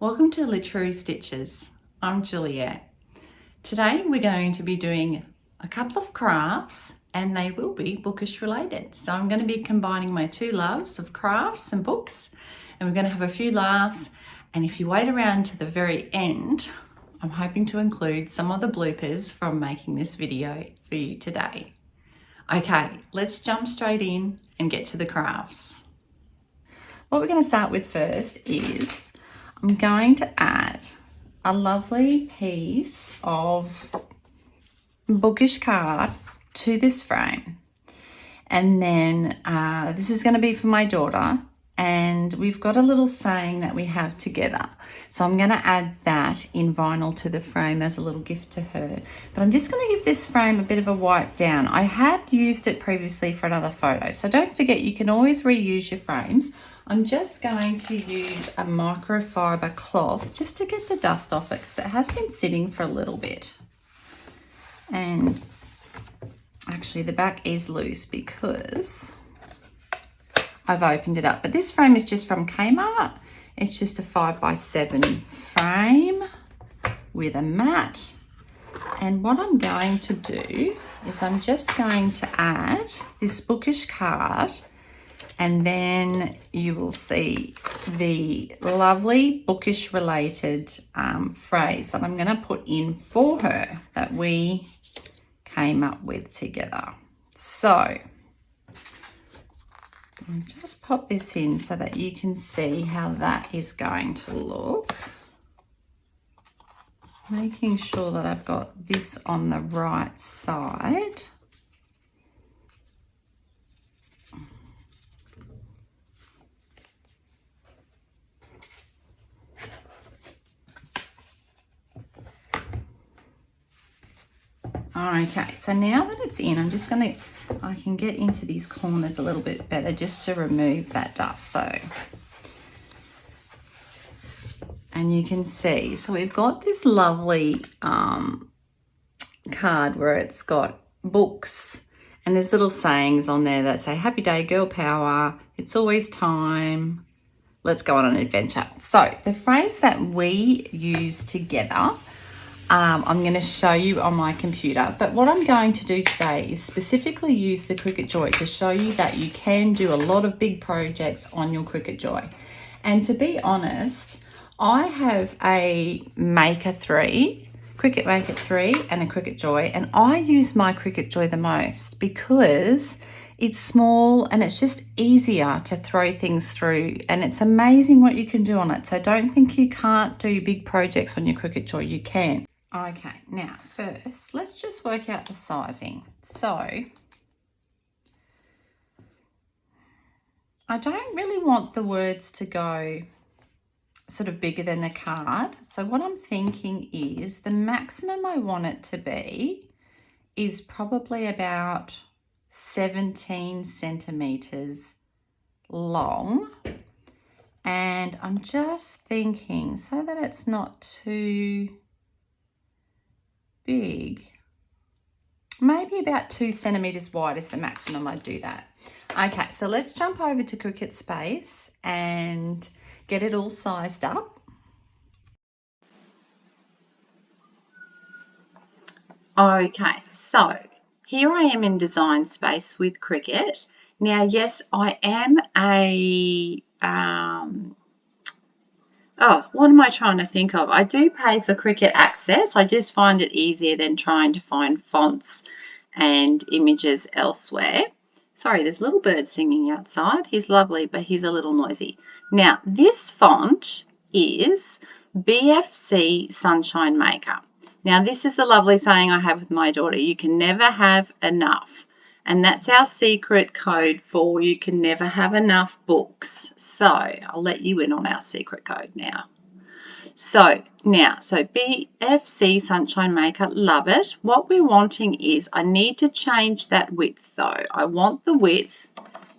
Welcome to Literary Stitches. I'm Juliet. Today we're going to be doing a couple of crafts and they will be bookish related. So I'm going to be combining my two loves of crafts and books, and we're going to have a few laughs, and if you wait around to the very end, I'm hoping to include some of the bloopers from making this video for you today. Okay, let's jump straight in and get to the crafts. What we're going to start with first is I'm going to add a lovely piece of bookish card to this frame, and then this is going to be for my daughter, and we've got a little saying that we have together, so I'm going to add that in vinyl to the frame as a little gift to her. But I'm just going to give this frame a bit of a wipe down. I had used it previously for another photo, so don't forget you can always reuse your frames. I'm just going to use a microfiber cloth just to get the dust off it, because it has been sitting for a little bit. And actually the back is loose because I've opened it up. But this frame is just from Kmart. It's just a 5x7 frame with a mat. And what I'm going to do is I'm just going to add this bookish card, and then you will see the lovely bookish related phrase that I'm going to put in for her that we came up with together. So I'll just pop this in so that you can see how that is going to look. Making sure that I've got this on the right side. Okay, so now that it's in, I can get into these corners a little bit better just to remove that dust. So, and you can see, so we've got this lovely card where it's got books, and there's little sayings on there that say, happy day, girl power, it's always time, let's go on an adventure. So the phrase that we use together, I'm going to show you on my computer, but what I'm going to do today is specifically use the Cricut Joy to show you that you can do a lot of big projects on your Cricut Joy. And to be honest, I have a Maker 3, Cricut Maker 3 and a Cricut Joy, and I use my Cricut Joy the most because it's small and it's just easier to throw things through, and it's amazing what you can do on it. So don't think you can't do big projects on your Cricut Joy, you can. Okay, now first, let's just work out the sizing. So I don't really want the words to go sort of bigger than the card. So what I'm thinking is the maximum I want it to be is probably about 17 centimeters long. And I'm just thinking, so that it's not too big, maybe about 2 centimeters wide is the maximum I'd do that. Okay, so let's jump over to Cricut Space and get it all sized up. Okay, so here I am in Design Space with Cricut. Now, yes, I am what am I trying to think of? I do pay for Cricut Access. I just find it easier than trying to find fonts and images elsewhere. Sorry, there's a little bird singing outside. He's lovely, but he's a little noisy. Now, this font is BFC Sunshine Maker. Now, this is the lovely saying I have with my daughter. You can never have enough. And that's our secret code for you can never have enough books. So I'll let you in on our secret code now. So BFC Sunshine Maker, love it. What we're wanting is, I need to change that width though. I want the width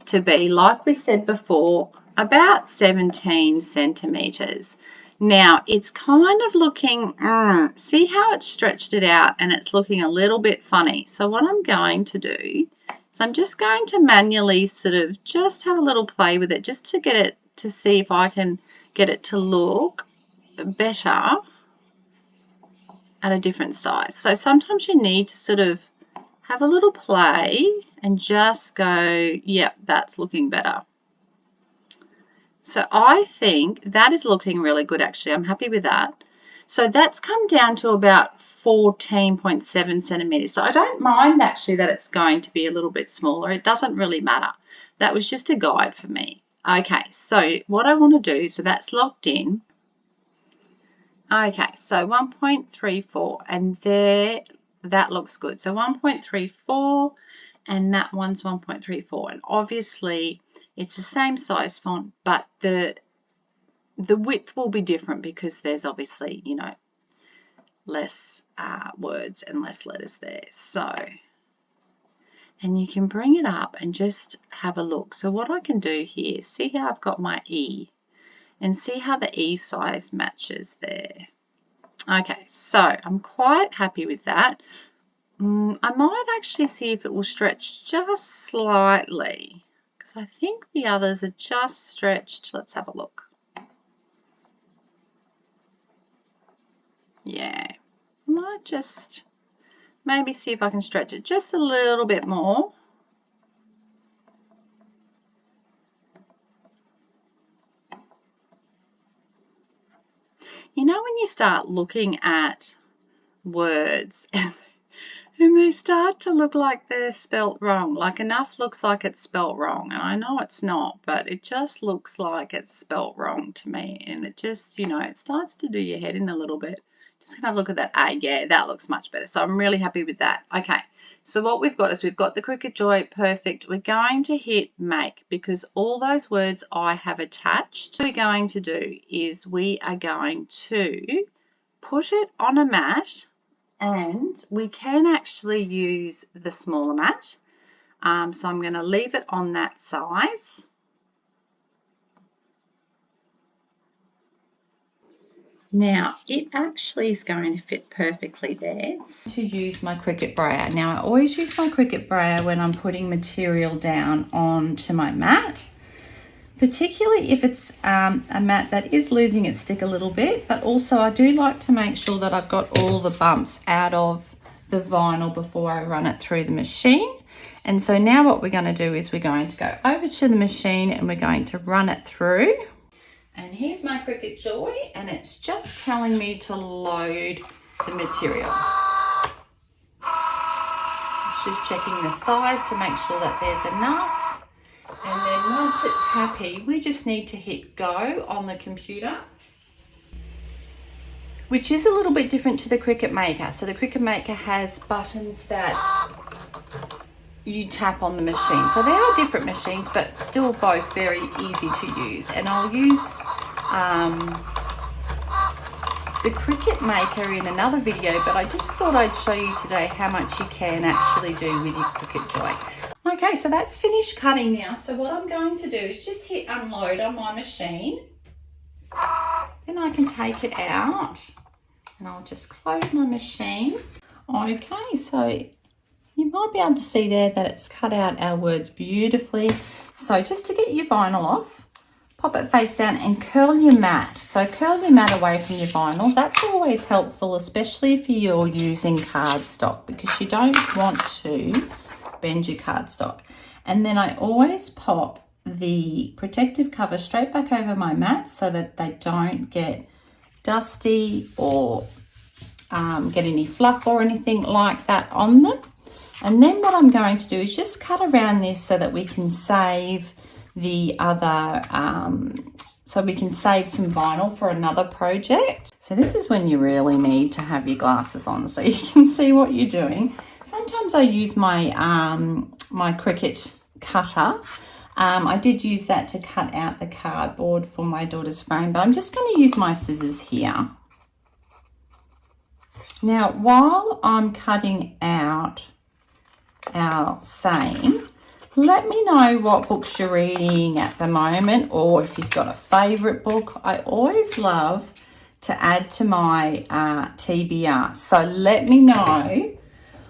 to be, like we said before, about 17 centimeters. Now it's kind of looking, see how it's stretched it out and it's looking a little bit funny. So what I'm going to do is I'm just going to manually sort of just have a little play with it just to get it to see if I can get it to look better at a different size. So sometimes you need to sort of have a little play and just go, yep, that's looking better. So I think that is looking really good, actually. I'm happy with that. So that's come down to about 14.7 centimeters. So I don't mind actually that it's going to be a little bit smaller. It doesn't really matter. That was just a guide for me. Okay, so what I want to do, so that's locked in. Okay, so 1.34, and there, that looks good. So 1.34, and that one's 1.34, and obviously it's the same size font, but the width will be different because there's obviously, you know, less words and less letters there. So, and you can bring it up and just have a look. So what I can do here, see how I've got my E, and see how the E size matches there. Okay, so I'm quite happy with that. I might actually see if it will stretch just slightly, because I think the others are just stretched. Let's have a look. Yeah, I might just maybe see if I can stretch it just a little bit more. You know, when you start looking at words and they start to look like they're spelt wrong, like enough looks like it's spelt wrong, and I know it's not, but it just looks like it's spelt wrong to me, and it just, you know, it starts to do your head in a little bit. Just gonna look at that A, yeah, that looks much better. So I'm really happy with that. Okay, so what we've got is we've got the Cricut Joy, perfect. We're going to hit make because all those words I have attached. What we're going to do is we are going to put it on a mat, and we can actually use the smaller mat. So I'm going to leave it on that size. Now, it actually is going to fit perfectly there. To use my Cricut brayer. Now, I always use my Cricut brayer when I'm putting material down onto my mat, particularly if it's a mat that is losing its stick a little bit, but also I do like to make sure that I've got all the bumps out of the vinyl before I run it through the machine. And so now what we're going to do is we're going to go over to the machine and we're going to run it through. And here's my Cricut Joy, and it's just telling me to load the material. It's just checking the size to make sure that there's enough. And then once it's happy, we just need to hit go on the computer, which is a little bit different to the Cricut Maker. So the Cricut Maker has buttons that you tap on the machine. So they are different machines, but still both very easy to use. And I'll use the Cricut Maker in another video, but I just thought I'd show you today how much you can actually do with your Cricut Joy. Okay, so that's finished cutting now. So what I'm going to do is just hit unload on my machine. Then I can take it out and I'll just close my machine. Okay, so you might be able to see there that it's cut out our words beautifully. So just to get your vinyl off, pop it face down and curl your mat. So curl your mat away from your vinyl. That's always helpful, especially if you're using cardstock, because you don't want to bend your cardstock. And then I always pop the protective cover straight back over my mat so that they don't get dusty or get any fluff or anything like that on them. And then what I'm going to do is just cut around this so that we can save the other, so we can save some vinyl for another project. So this is when you really need to have your glasses on so you can see what you're doing. Sometimes I use my, my Cricut cutter. I did use that to cut out the cardboard for my daughter's frame, but I'm just going to use my scissors here. Now, while I'm cutting out our saying, let me know what books you're reading at the moment, or if you've got a favourite book. I always love to add to my TBR. So let me know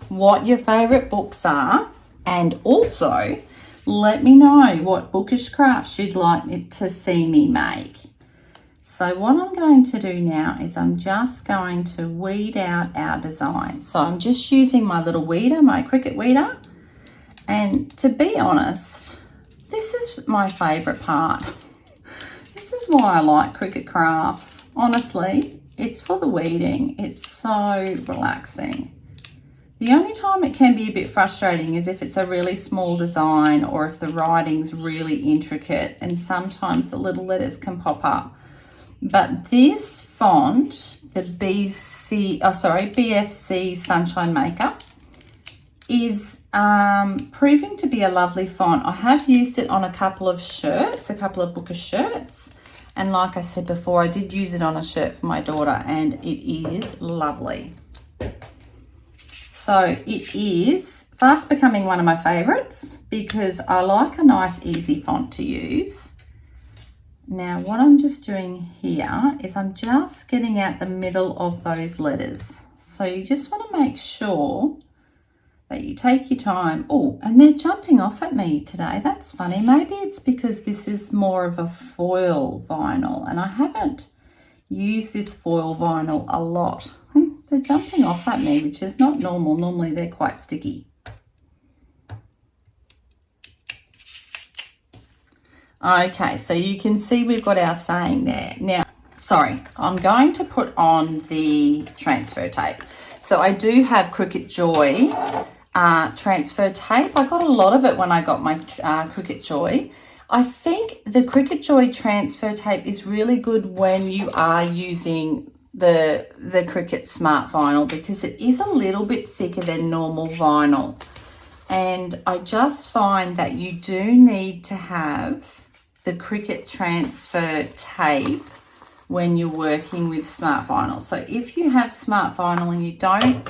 what your favourite books are, and also let me know what bookish crafts you'd like to see me make. So what I'm going to do now is I'm just going to weed out our design. So I'm just using my little weeder, my Cricut weeder. And to be honest, this is my favourite part. This is why I like Cricut Crafts. Honestly, it's for the weeding. It's so relaxing. The only time it can be a bit frustrating is if it's a really small design or if the writing's really intricate, and sometimes the little letters can pop up. But this font, the BFC Sunshine Maker, is proving to be a lovely font. I have used it on a couple of shirts, a couple of Bookish shirts. And like I said before, I did use it on a shirt for my daughter, and it is lovely. So it is fast becoming one of my favorites because I like a nice, easy font to use. Now, what I'm just doing here is I'm just getting out the middle of those letters. So you just want to make sure that you take your time. Oh, and they're jumping off at me today. That's funny. Maybe it's because this is more of a foil vinyl, and I haven't used this foil vinyl a lot. They're jumping off at me, which is not normal. Normally they're quite sticky. Okay, so you can see we've got our saying there. Now, sorry, I'm going to put on the transfer tape. So I do have Cricut Joy transfer tape. I got a lot of it when I got my Cricut Joy. I think the Cricut Joy transfer tape is really good when you are using the Cricut Smart Vinyl because it is a little bit thicker than normal vinyl. And I just find that you do need to have the Cricut transfer tape when you're working with Smart Vinyl. So if you have Smart Vinyl and you don't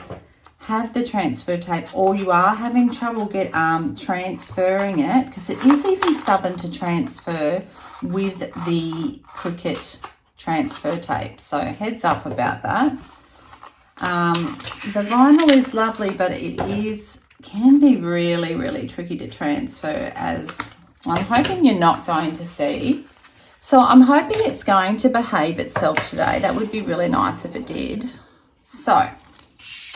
have the transfer tape, or you are having trouble transferring it, because it is even stubborn to transfer with the Cricut transfer tape. So heads up about that. The vinyl is lovely, but it can be really, really tricky to transfer, as I'm hoping you're not going to see. So I'm hoping it's going to behave itself today. That would be really nice if it did. So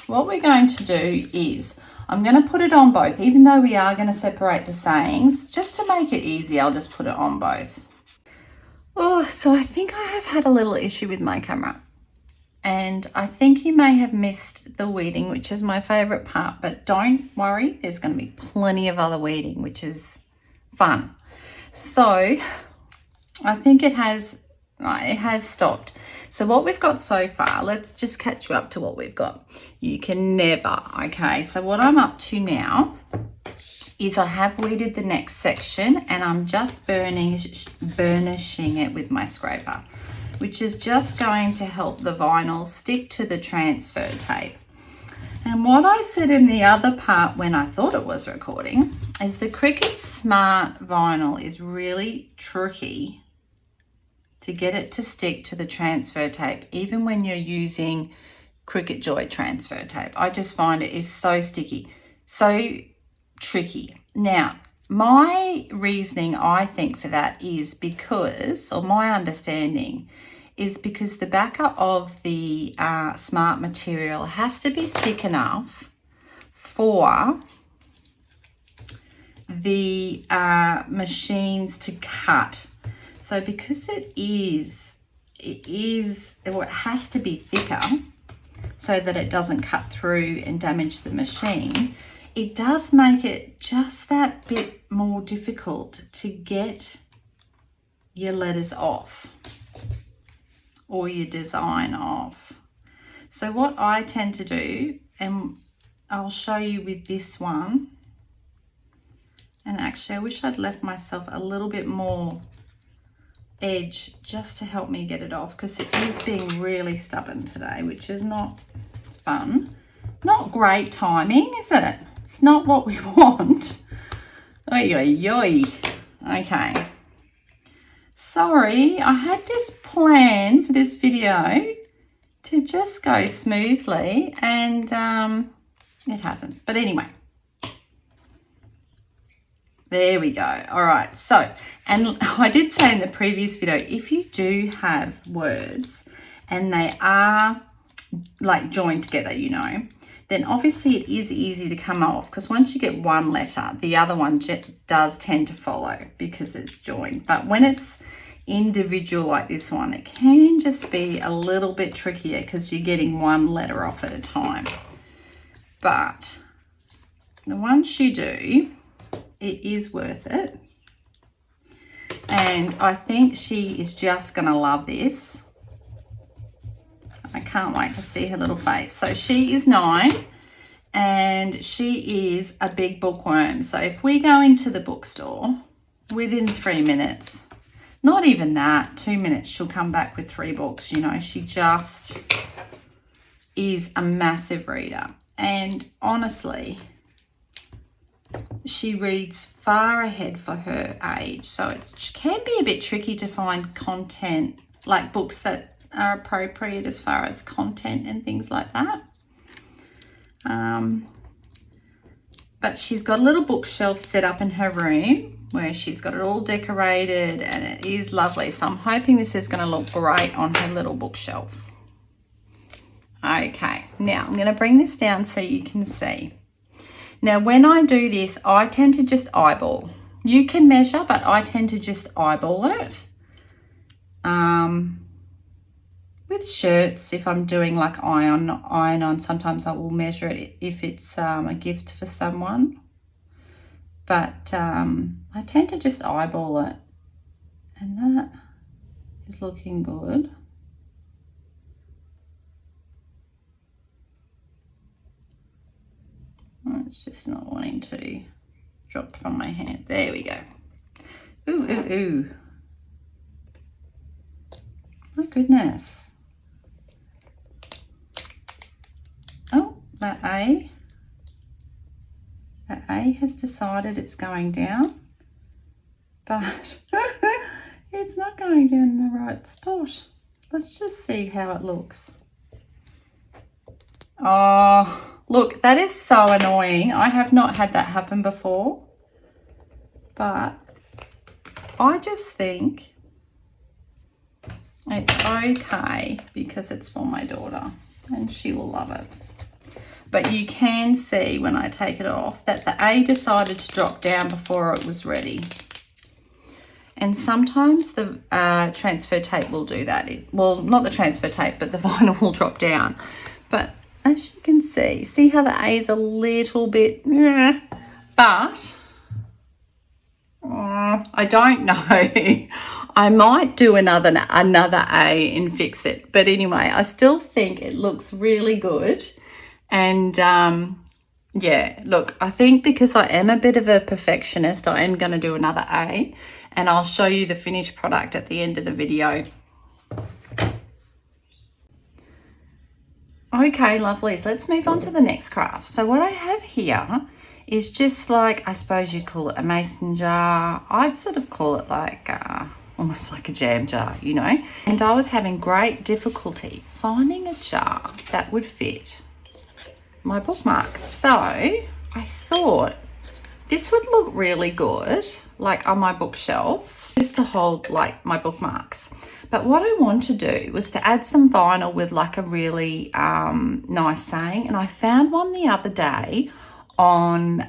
what we're going to do is I'm going to put it on both, even though we are going to separate the sayings. Just to make it easy, I'll just put it on both. Oh, so I think I have had a little issue with my camera. And I think you may have missed the weeding, which is my favourite part. But don't worry, there's going to be plenty of other weeding, which is fun. So I think it has stopped. So what we've got so far, let's just catch you up to what we've got. You can never, okay, so what I'm up to now is I have weeded the next section and I'm just burnishing it with my scraper, which is just going to help the vinyl stick to the transfer tape. And what I said in the other part when I thought it was recording is the Cricut Smart Vinyl is really tricky to get it to stick to the transfer tape, even when you're using Cricut Joy transfer tape. I just find it is so sticky, so tricky. Now, my reasoning, I think, for that is because, or my understanding, is because the backer of the smart material has to be thick enough for the machines to cut. So because it has to be thicker so that it doesn't cut through and damage the machine, it does make it just that bit more difficult to get your letters off or your design off. So what I tend to do, and I'll show you with this one, and actually I wish I'd left myself a little bit more edge just to help me get it off, because it is being really stubborn today, which is not fun. Not great timing, is it? It's not what we want. Oy, oy, oy. Okay. Sorry, I had this plan for this video to just go smoothly, and it hasn't. But anyway, There we go. All right. So, and I did say in the previous video, if you do have words and they are like joined together, you know, then obviously it is easy to come off, because once you get one letter, the other one does tend to follow because it's joined. But when it's individual like this one, it can just be a little bit trickier because you're getting one letter off at a time. But once you do, it is worth it. And I think she is just going to love this. I can't wait to see her little face. So she is 9 and she is a big bookworm. So if we go into the bookstore, within 3 minutes, not even that, 2 minutes, she'll come back with 3 books. You know, she just is a massive reader. And honestly, she reads far ahead for her age. So it can be a bit tricky to find content, like books that are appropriate as far as content and things like that. But she's got a little bookshelf set up in her room where she's got it all decorated, and it is lovely. So I'm hoping this is going to look great on her little bookshelf. Okay, now I'm going to bring this down so you can see. Now, when I do this, I tend to just eyeball. You can measure, but I tend to just eyeball it. With shirts, if I'm doing like iron on, sometimes I will measure it if it's a gift for someone. But I tend to just eyeball it. And that is looking good. It's just not wanting to drop from my hand. There we go. Ooh, ooh, ooh. My goodness. Oh, that A has decided it's going down, but it's not going down in the right spot. Let's just see how it looks. Oh, look, that is so annoying. I have not had that happen before, but I just think it's okay because it's for my daughter and she will love it. But you can see when I take it off that the A decided to drop down before it was ready. And sometimes the transfer tape will do that. Well, not the transfer tape, but the vinyl will drop down. But as you can see how the A is a little bit, but I don't know. I might do another A and fix it. But anyway, I still think it looks really good. And yeah, look, I think because I am a bit of a perfectionist, I am going to do another A, and I'll show you the finished product at the end of the video. Okay, lovely. So let's move on to the next craft. So what I have here is just like, I suppose you'd call it a mason jar. I'd sort of call it like almost like a jam jar, you know. And I was having great difficulty finding a jar that would fit my bookmarks. So I thought this would look really good, like on my bookshelf, just to hold like my bookmarks. But what I want to do was to add some vinyl with like a really nice saying. And I found one the other day on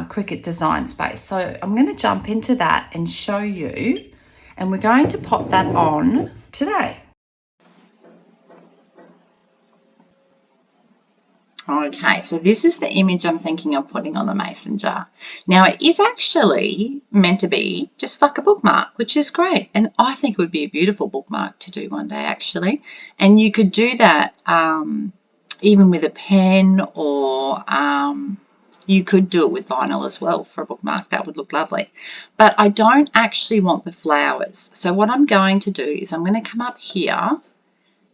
Cricut Design Space. So I'm going to jump into that and show you. And we're going to pop that on today. Okay, so this is the image I'm thinking of putting on the mason jar. Now, it is actually meant to be just like a bookmark, which is great. And I think it would be a beautiful bookmark to do one day, actually. And you could do that even with a pen, or you could do it with vinyl as well for a bookmark. That would look lovely. But I don't actually want the flowers. So what I'm going to do is I'm going to come up here,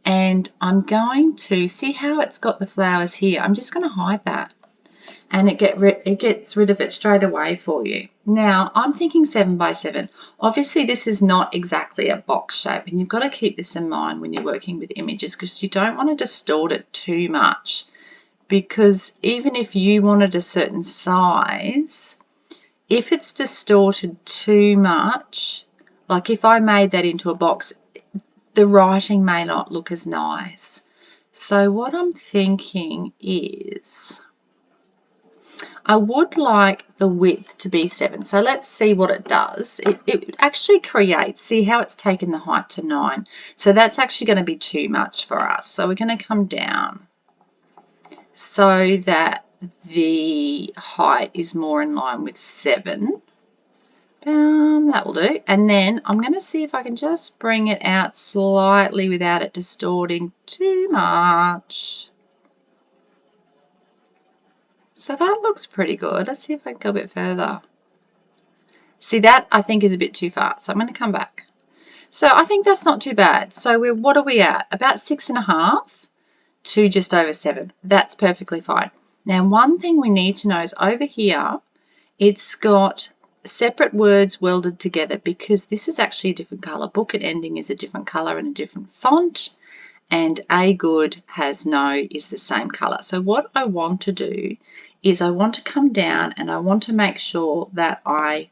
and I'm going to see how it's got the flowers here. I'm just going to hide that, and it gets rid of it straight away for you. Now, I'm thinking 7 by 7. Obviously, this is not exactly a box shape, and you've got to keep this in mind when you're working with images, because you don't want to distort it too much, because even if you wanted a certain size, if it's distorted too much, like if I made that into a box, the writing may not look as nice. So what I'm thinking is I would like the width to be 7. So let's see what it does. It actually creates, see how it's taken the height to 9. So that's actually going to be too much for us. So we're going to come down so that the height is more in line with 7. That will do. And then I'm going to see if I can just bring it out slightly without it distorting too much. So that looks pretty good. Let's see if I can go a bit further. See, that I think is a bit too far, so I'm going to come back. So I think that's not too bad. So what are we at? About 6.5 to just over 7. That's perfectly fine. Now, one thing we need to know is over here, it's got separate words welded together because this is actually a different color. Book and ending is a different color and a different font. And A good has no is the same color. So what I want to do is I want to come down and I want to make sure that I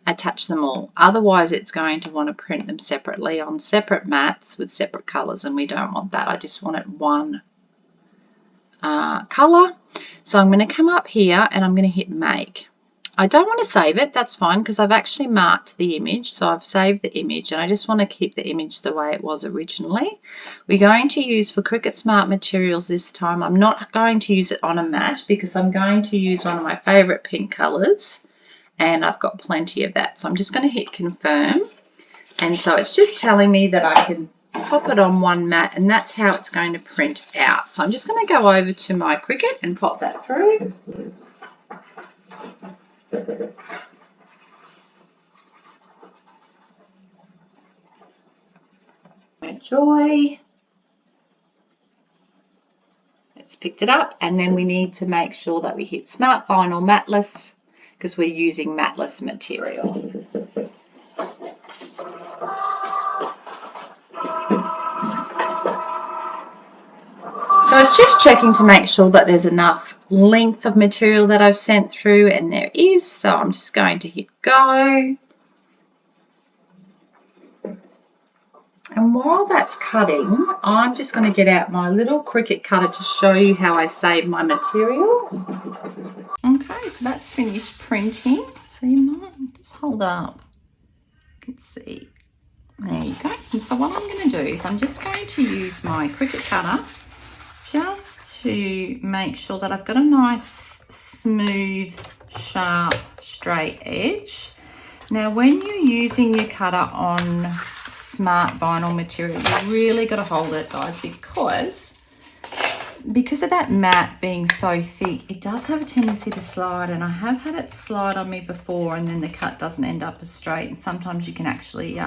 attach them all. Otherwise it's going to want to print them separately on separate mats with separate colors, and we don't want that. I just want it one color. So I'm going to come up here and I'm going to hit make. I don't want to save it, that's fine, because I've actually marked the image, so I've saved the image and I just want to keep the image the way it was originally. We're going to use for Cricut Smart Materials this time, I'm not going to use it on a mat because I'm going to use one of my favourite pink colours and I've got plenty of that. So I'm just going to hit confirm, and so it's just telling me that I can pop it on one mat and that's how it's going to print out. So I'm just going to go over to my Cricut and pop that through. Joy. It's picked it up, and then we need to make sure that we hit Smart Vinyl Matless because we're using matless material. So it's just checking to make sure that there's enough length of material that I've sent through, and there is, so I'm just going to hit go. And while that's cutting, I'm just going to get out my little Cricut cutter to show you how I save my material. Okay, so that's finished printing. So you might just hold up. You can see. There you go. And so what I'm going to do is I'm just going to use my Cricut cutter just to make sure that I've got a nice, smooth, sharp, straight edge. Now, when you're using your cutter on smart vinyl material, you really got to hold it, guys, because of that mat being so thick, it does have a tendency to slide, and I have had it slide on me before and then the cut doesn't end up as straight, and sometimes you can actually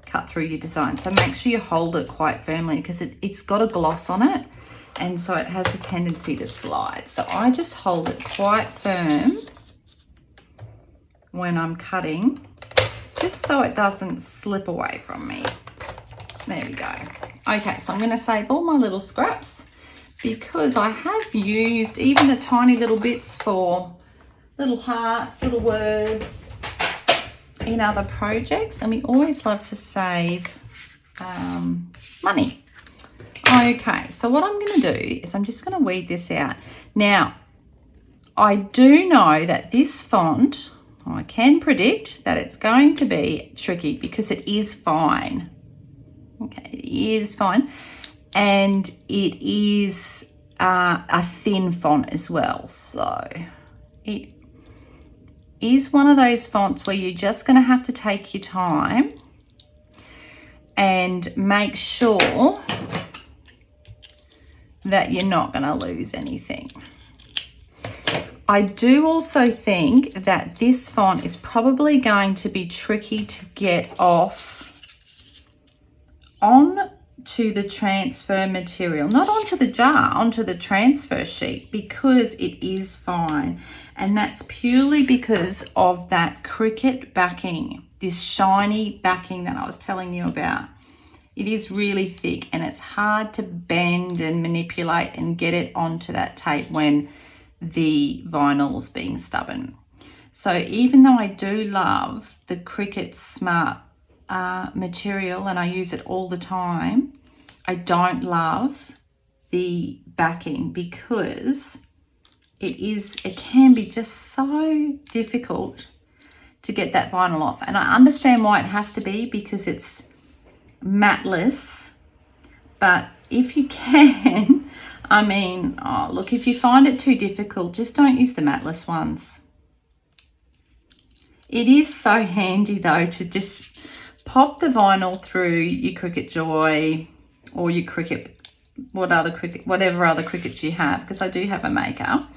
cut through your design. So make sure you hold it quite firmly because it's got a gloss on it, and so it has a tendency to slide. So I just hold it quite firm when I'm cutting, just so it doesn't slip away from me. There we go. Okay, so I'm going to save all my little scraps because I have used even the tiny little bits for little hearts, little words in other projects, and we always love to save money. Okay, so what I'm going to do is I'm just going to weed this out. Now, I do know that this font, I can predict that it's going to be tricky because it is fine. Okay, it is fine. And it is a thin font as well. So it is one of those fonts where you're just going to have to take your time and make sure that you're not going to lose anything. I do also think that this font is probably going to be tricky to get off onto the transfer material, not onto the jar, onto the transfer sheet, because it is fine. And that's purely because of that Cricut backing, this shiny backing that I was telling you about. It is really thick and it's hard to bend and manipulate and get it onto that tape when the vinyl's being stubborn. So even though I do love the Cricut Smart material and I use it all the time, I don't love the backing because it can be just so difficult to get that vinyl off. And I understand why it has to be, because it's matteless. But if you can, I mean, oh, look, if you find it too difficult, just don't use the matteless ones. It is so handy though to just pop the vinyl through your Cricut Joy or your Cricut, whatever other Cricuts you have, because I do have a maker.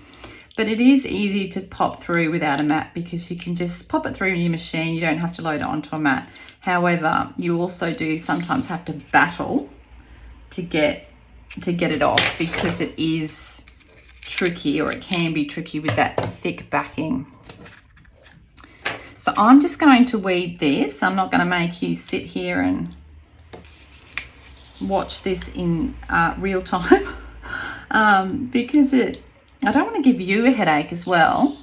But it is easy to pop through without a mat because you can just pop it through your machine. You don't have to load it onto a mat. However, you also do sometimes have to battle to get it off, because it is tricky, or it can be tricky with that thick backing. So I'm just going to weed this. I'm not going to make you sit here and watch this in real time because I don't want to give you a headache as well.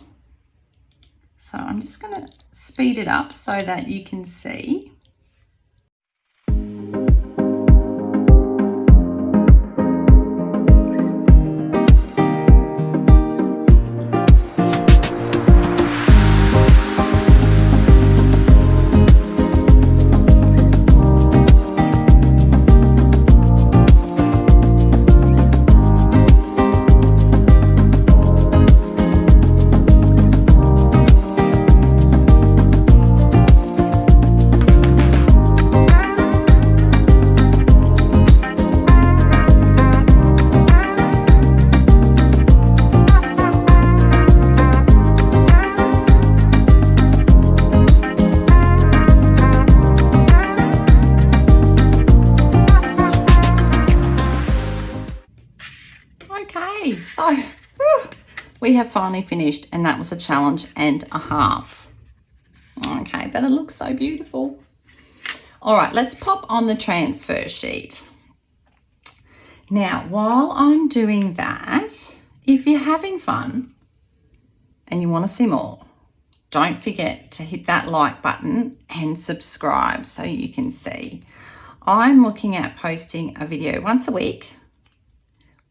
So I'm just going to speed it up so that you can see. Okay, so we have finally finished, and that was a challenge and a half. Okay, but it looks so beautiful. All right, let's pop on the transfer sheet. Now, while I'm doing that, if you're having fun and you want to see more, don't forget to hit that like button and subscribe so you can see. I'm looking at posting a video once a week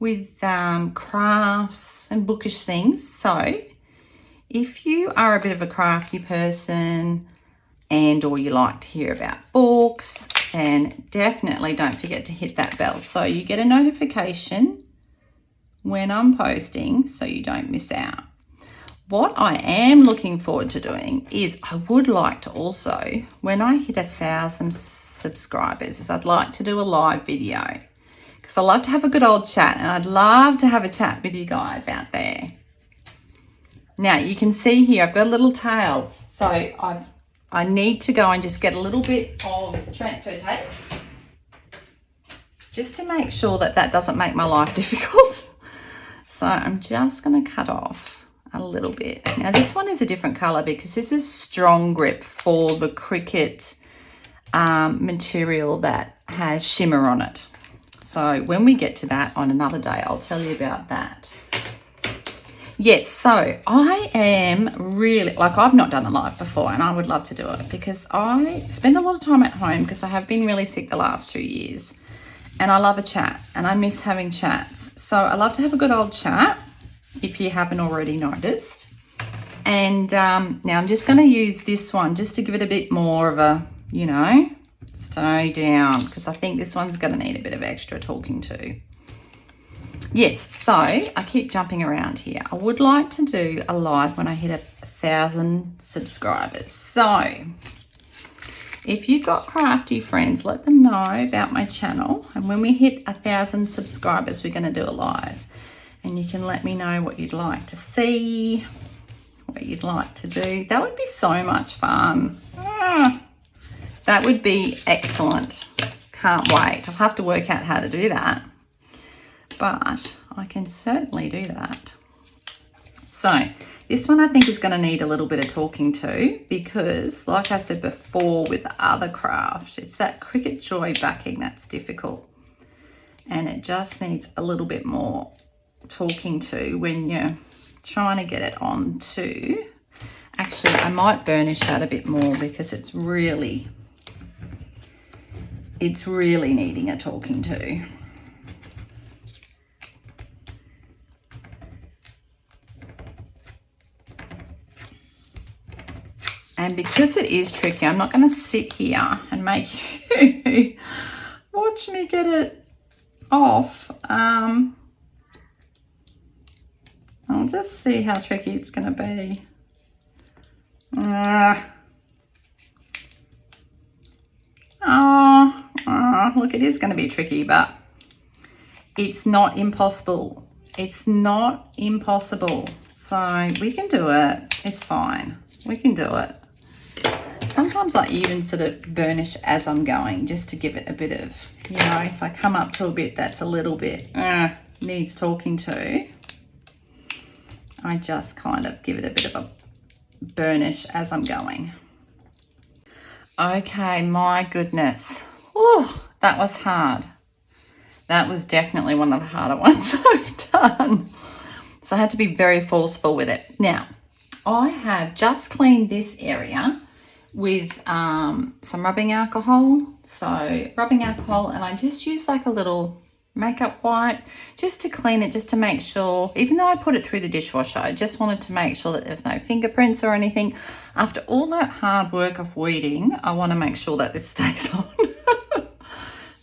with crafts and bookish things. So if you are a bit of a crafty person and or you like to hear about books, then definitely don't forget to hit that bell so you get a notification when I'm posting so you don't miss out. What I am looking forward to doing is I would like to also, when I hit 1,000 subscribers, is I'd like to do a live video, because I love to have a good old chat, and I'd love to have a chat with you guys out there. Now you can see here I've got a little tail, so I need to go and just get a little bit of transfer tape just to make sure that that doesn't make my life difficult. So I'm just going to cut off a little bit. Now this one is a different color because this is strong grip for the Cricut material that has shimmer on it. So when we get to that on another day, I'll tell you about that. Yes, so I am really, I've not done a live before, and I would love to do it because I spend a lot of time at home because I have been really sick the last 2 years, and I love a chat and I miss having chats. So I love to have a good old chat, if you haven't already noticed. And now I'm just going to use this one just to give it a bit more of a, stay down, because I think this one's going to need a bit of extra talking to. Yes, so I keep jumping around here. I would like to do a live when I hit 1,000 subscribers. So if you've got crafty friends, let them know about my channel. And when we hit 1,000 subscribers, we're going to do a live. And you can let me know what you'd like to see, what you'd like to do. That would be so much fun. That would be excellent. Can't wait. I'll have to work out how to do that, but I can certainly do that. So this one I think is going to need a little bit of talking to, because like I said before with the other craft, it's that Cricut Joy backing that's difficult, and it just needs a little bit more talking to when you're trying to get it onto Actually, I might burnish that a bit more because it's really needing a talking to. And because it is tricky, I'm not going to sit here and make you watch me get it off. I'll just see how tricky it's going to be. Look, it is going to be tricky, but it's not impossible. It's not impossible. So we can do it. It's fine. We can do it. Sometimes I even sort of burnish as I'm going just to give it a bit of, you know, if I come up to a bit that's a little bit needs talking to, I just kind of give it a bit of a burnish as I'm going. Okay, my goodness. Oh, that was hard. That was definitely one of the harder ones I've done. So I had to be very forceful with it. Now, I have just cleaned this area with some rubbing alcohol. So rubbing alcohol, and I just use like a little makeup wipe just to clean it, just to make sure, even though I put it through the dishwasher, I just wanted to make sure that there's no fingerprints or anything. After all that hard work of weeding, I want to make sure that this stays on.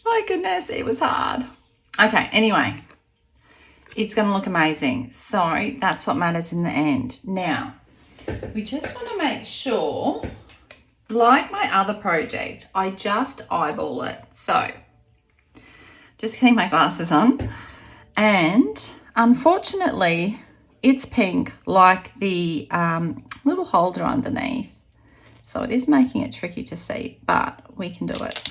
My goodness, it was hard. Okay, anyway, it's going to look amazing. So that's what matters in the end. Now, we just want to make sure, like my other project, I just eyeball it. So just getting my glasses on, and unfortunately it's pink like the little holder underneath, so it is making it tricky to see, but we can do it.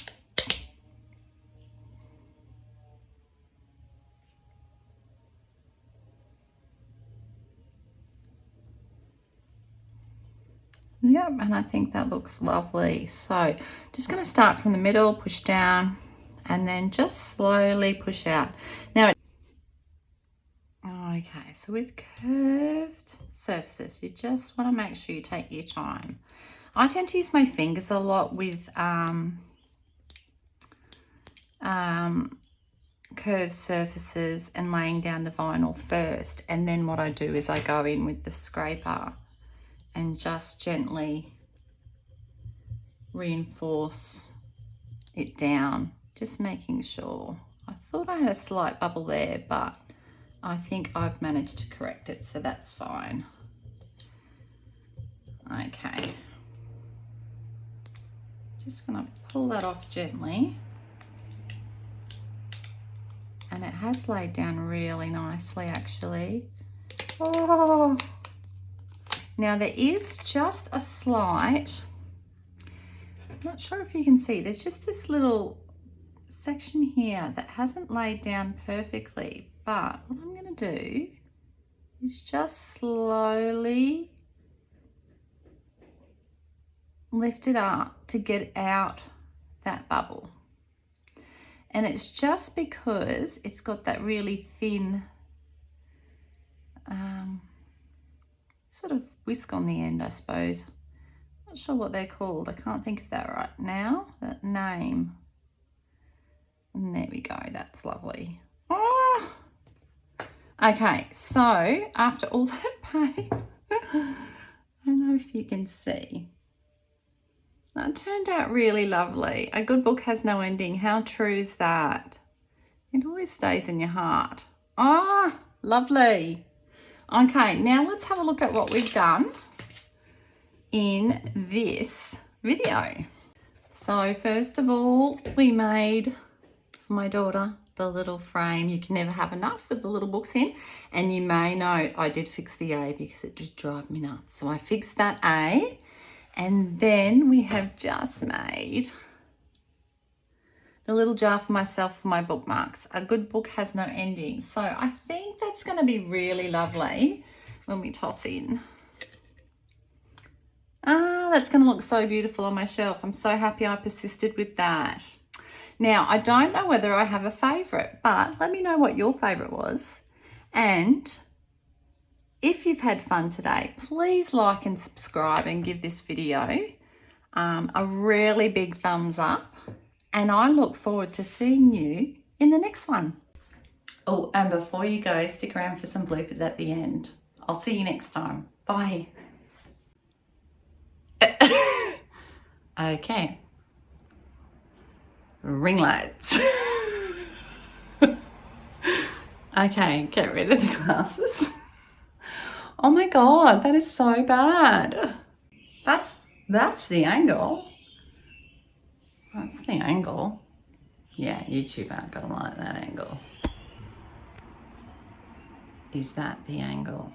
Yep, and I think that looks lovely. So just going to start from the middle, push down, and then just slowly push out. Now, okay, so with curved surfaces, you just want to make sure you take your time. I tend to use my fingers a lot with curved surfaces and laying down the vinyl first, and then what I do is I go in with the scraper and just gently reinforce it down, just making sure. I thought I had a slight bubble there, but I think I've managed to correct it, so that's fine. Okay, just gonna pull that off gently, and it has laid down really nicely actually. Oh, now there is just a slight, I'm not sure if you can see, there's just this little section here that hasn't laid down perfectly, but what I'm going to do is just slowly lift it up to get out that bubble. And it's just because it's got that really thin sort of whisk on the end, I suppose. Not sure what they're called. I can't think of that right now, that name. And there we go, that's lovely. Oh! Okay, so after all that pain, I don't know if you can see, that turned out really lovely. A good book has no ending. How true is that? It always stays in your heart. Ah, lovely. Okay, now let's have a look at what we've done in this video. So first of all, we made for my daughter the little frame. You can never have enough with the little books in, and you may note I did fix the A because it did drive me nuts. So I fixed that A, and then we have just made the little jar for myself for my bookmarks. A good book has no ending. So I think that's going to be really lovely when we toss in. Ah, that's going to look so beautiful on my shelf. I'm so happy I persisted with that. Now, I don't know whether I have a favourite, but let me know what your favourite was. And if you've had fun today, please like and subscribe and give this video a really big thumbs up. And I look forward to seeing you in the next one. Oh, and before you go, stick around for some bloopers at the end. I'll see you next time. Bye. Okay. Ring lights. Okay, get rid of the glasses. Oh my God, that is so bad. That's the angle. That's the angle. Yeah, YouTube aren't gonna like that angle. Is that the angle?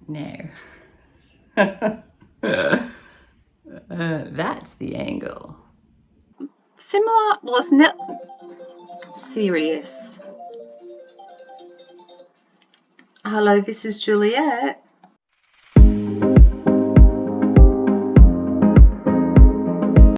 No. That's the angle. Similar, wasn't it? Serious. Hello, this is Juliet.